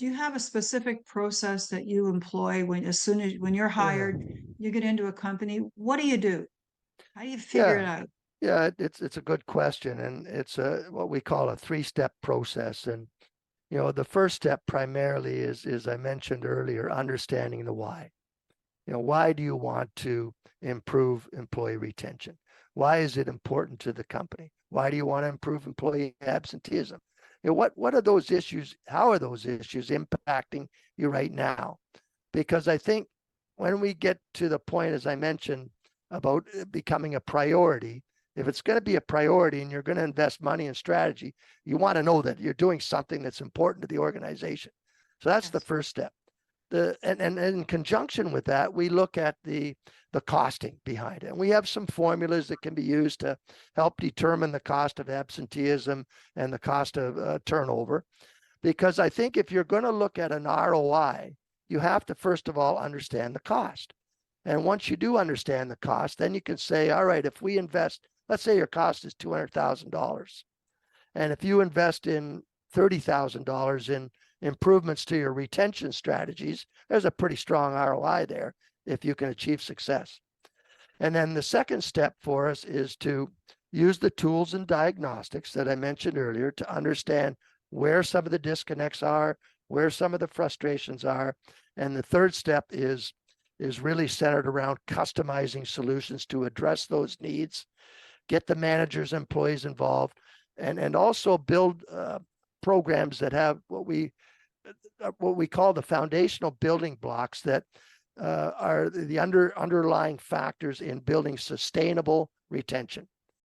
Do you have a specific process that you employ when you're Yeah. hired, you get into a company? What do you do? How do you figure it Yeah. out? Yeah, it's a good question, and it's a what we call a three-step process. And the first step primarily is I mentioned earlier, understanding the why. Why do you want to improve employee retention? Why is it important to the company? Why do you want to improve employee absenteeism? What are those issues? How are those issues impacting you right now? Because I think when we get to the point, as I mentioned, about becoming a priority, if it's going to be a priority and you're going to invest money in strategy, you want to know that you're doing something that's important to the organization. So that's the Yes. first step. And in conjunction with that, we look at the costing behind it. And we have some formulas that can be used to help determine the cost of absenteeism and the cost of turnover. Because I think if you're going to look at an ROI, you have to first of all understand the cost. And once you do understand the cost, then you can say, all right, if we invest, let's say your cost is $200,000. And if you invest in $30,000 in improvements to your retention strategies, there's a pretty strong ROI there if you can achieve success. And then the second step for us is to use the tools and diagnostics that I mentioned earlier to understand where some of the disconnects are, where some of the frustrations are. And the third step is really centered around customizing solutions to address those needs, get the managers, employees involved, and also build programs that have what we call the foundational building blocks that are the underlying factors in building sustainable retention.